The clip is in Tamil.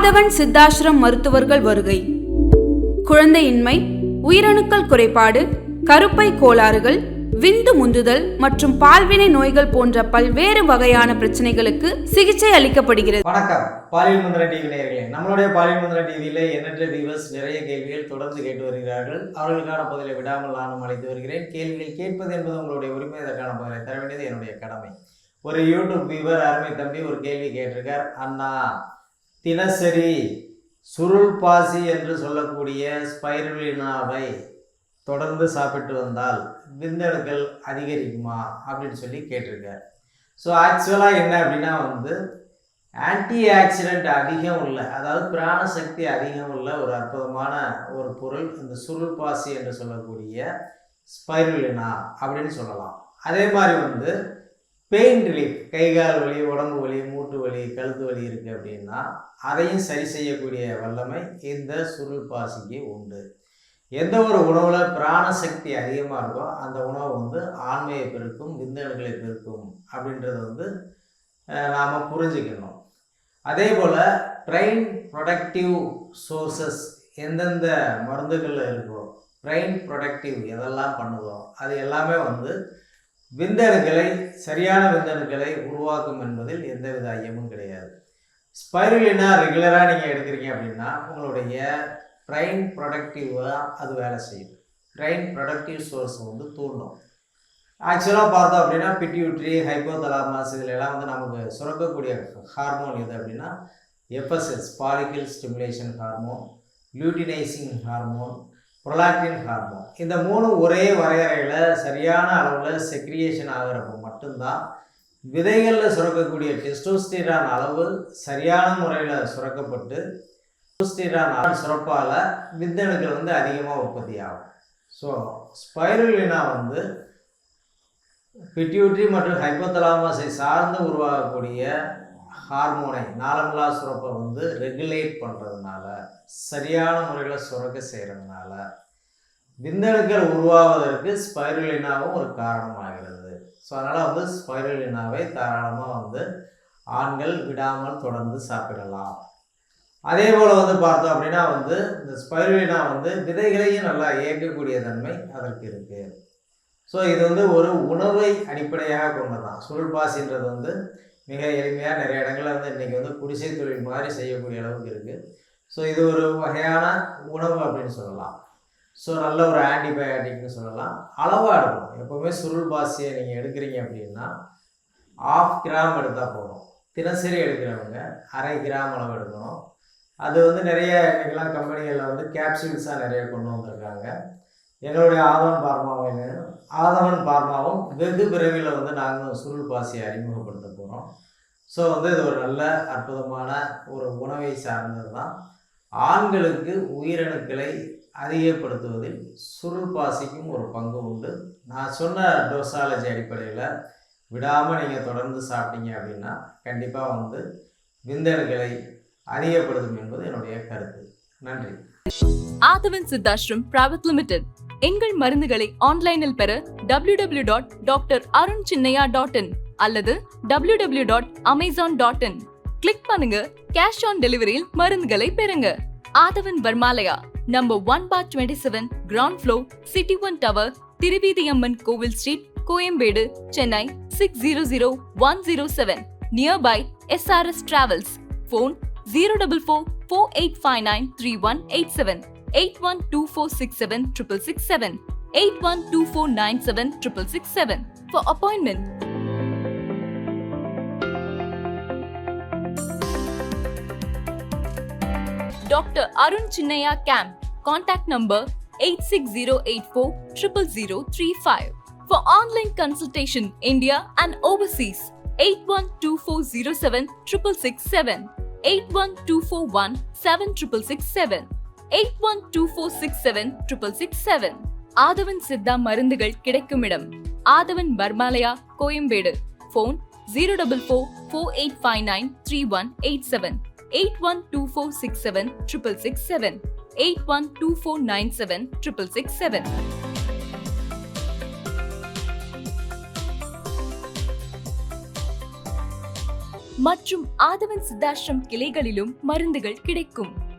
ஆதவன் சித்தாசிரம் மருத்துவர்கள் வருகை. குழந்தையின்மை, உயிரணுக்கள் குறைபாடு, கருப்பை கோளாறுகள், விந்து முந்துதல் மற்றும் பால்வினை நோய்கள் போன்ற பல்வேறு வகையான பிரச்சனைகளுக்கு சிகிச்சை அளிக்கப்படுகிறது. வணக்கம், பாலியல் மந்திர டிவி நேயர்களே. நம்மளுடைய பாலியல் மந்திர டிவியில எண்ணற்ற வியூவர்ஸ் நிறைய கேள்விகள் தொடர்ந்து கேட்டு வருகிறார்கள். அவர்களுக்கான பதிலை விடாமல் நானும் அழைத்து வருகிறேன். கேள்விகள் கேட்பது என்பது உங்களுடைய உரிமை. அதற்கான பதிலை தர வேண்டியது என்னுடைய கடமை. ஒரு யூடியூப் வியூவர் அருமை தம்பி ஒரு கேள்வி கேட்டிருக்கார். அண்ணா, தினசரி சுருள் பாசி என்று சொல்லக்கூடிய ஸ்பைருலினாவை தொடர்ந்து சாப்பிட்டு வந்தால் விந்தணுக்கள் அதிகரிக்குமா அப்படின்னு சொல்லி கேட்டிருக்கார். ஸோ ஆக்சுவலாக என்ன அப்படின்னா ஆன்டி ஆக்சிடென்ட் அதிகம் உள்ள, அதாவது பிராண சக்தி அதிகம் உள்ள ஒரு அற்புதமான ஒரு பொருள் இந்த சுருள் பாசி என்று சொல்லக்கூடிய ஸ்பைருலினா அப்படின்னு சொல்லலாம். அதே மாதிரி பெயின் ரிலீஃப், கை கால் வலி, உடம்பு வலி, மூட்டு வலி, கழுத்து வலி இருக்குது அப்படின்னா அதையும் சரி செய்யக்கூடிய வல்லமை இந்த சுருள் பாசிக்கு உண்டு. எந்த ஒரு உணவில் பிராணசக்தி அதிகமாக இருக்கோ அந்த உணவு ஆண்மையை பெருக்கும், விந்தணுக்களை பெருக்கும் அப்படின்றத நாம் புரிஞ்சுக்கணும். அதே போல் பிரைன் ப்ரொடக்டிவ் சோர்சஸ் எந்தெந்த மருந்துகளில் இருக்கோ, பிரைன் ப்ரொடக்டிவ் எதெல்லாம் பண்ணுதோ அது எல்லாமே விந்தணுக்களை, சரியான விந்தணுக்களை உருவாக்கும் என்பதில் எந்தவித ஐயமும் கிடையாது. ஸ்பைருலினா ரெகுலராக நீங்கள் எடுக்கிறீங்க அப்படின்னா உங்களுடைய பிரைன் ப்ரொடக்டிவாக அது வேலை செய்யும். பிரைன் ப்ரொடக்டிவ் சோர்ஸ் தூண்டும். ஆக்சுவலாக பார்த்தோம் அப்படின்னா பிட்யூட்ரி, ஹைப்போதலாமஸ் இதில் எல்லாம் நமக்கு சுரக்கக்கூடிய ஹார்மோன் எது அப்படின்னா FSS, follicle stimulation hormone, luteinising hormone, prolactin hormone. இந்த மூணு ஒரே வரையறையில் சரியான அளவில் செக்ரியேஷன் ஆகிறப்போ மட்டும்தான் விதைகளில் சுரக்கக்கூடிய டெஸ்டோஸ்டிரான் அளவு சரியான முறையில் சுரக்கப்பட்டு டெஸ்டோஸ்டிரான் சுரப்பால் விந்தணுக்கள் அதிகமாக உற்பத்தி ஆகும். ஸோ ஸ்பைருலினா பிட்யூட்ரி மற்றும் ஹைப்போதலாமஸை சார்ந்து உருவாகக்கூடிய ஹார்மோனை, நாளமில்லா சுரப்பை ரெகுலேட் பண்ணுறதுனால, சரியான முறையில் சுரக்க செய்கிறதுனால விந்தணுக்கள் உருவாவதற்கு ஸ்பைருலினாவும் ஒரு காரணமாகிறது. ஸோ அதனால் ஸ்பைருலினாவை தாராளமாக ஆண்கள் விடாமல் தொடர்ந்து சாப்பிடலாம். அதே போல் பார்த்தோம் அப்படின்னா இந்த ஸ்பைருலினா விதைகளையும் நல்லா இயக்கக்கூடிய தன்மை அதற்கு இருக்குது. ஸோ இது ஒரு உணவை அடிப்படையாக கொண்டதான். சுருள் பாசின்றது மிக எளிமையாக நிறைய இடங்களில் இன்றைக்கி குடிசை தொழில் மாதிரி செய்யக்கூடிய அளவுக்கு இருக்குது. ஸோ இது ஒரு வகையான உணவு அப்படின்னு சொல்லலாம். ஸோ நல்ல ஒரு ஆன்டிபயோட்டிக்னு சொல்லலாம். அளவாக எடுக்கணும். எப்போவுமே சுருள் பாசியை நீங்கள் எடுக்கிறீங்க அப்படின்னா 1/2 கிராம் எடுத்தால் போதும். தினசரி எடுக்கிறவங்க 1/2 கிராம் அளவு எடுக்கணும். அது நிறைய இன்றைக்கெல்லாம் கம்பெனிகளில் கேப்சூல்ஸாக நிறைய கொண்டு வந்திருக்காங்க. எங்களுடைய ஆதவன் பார்மாவும் வெகு விரைவில் நாங்கள் சுருள் பாசியை அறிமுகப்படுத்த போகிறோம். ஸோ இது ஒரு நல்ல அற்புதமான ஒரு உணவை சார்ந்தது தான். ஆண்களுக்கு உயிரணுக்களை அதிகப்படுத்துவதில் சுருள் பாசிக்கும் ஒரு பங்கு உண்டு. நான் சொன்ன டோசாலஜி அடிப்படையில் விடாமல் நீங்கள் தொடர்ந்து சாப்பிட்டீங்க அப்படின்னா கண்டிப்பாக விந்தணுக்களை அதிகப்படுத்தும் என்பது என்னுடைய கருத்து. நன்றி. ஆதவன் சித்தாசிரம் பிரைவேட் லிமிடெட். எங்கள் மருந்துகளை ஆன்லைனில் பெற www.drarunchinnaya.in அல்லது www.amazon.in கிளிக் பண்ணுங்க. கேஷ் ஆன் டெலிவரியில் மருந்துகளை பெறுங்க. ஆதவன் வர்மாலயா, number 1/27, ground floor, city 1 tower, Thiruveethiamman கோவில் street, Koyambedu, Chennai 600107. Nearby SRS Travels. phone 04448593187, 8124676667, 8124976667 for appointment. Dr. Arun Chinnaya Camp. Contact number 86084000035. For online consultation, India and overseas, 8124076667, 8124176667, 8124676667. ஆதவன் சித்தா மருந்துகள் கிடைக்கும் இடம் ஆதவன் வர்மாலயா, கோயம்பேடு. phone 04448593187, 8124676667, 8124976667. மற்றும் ஆதவன் சித்தாஷ்ரம் கிளைகளிலும் மருந்துகள் கிடைக்கும்.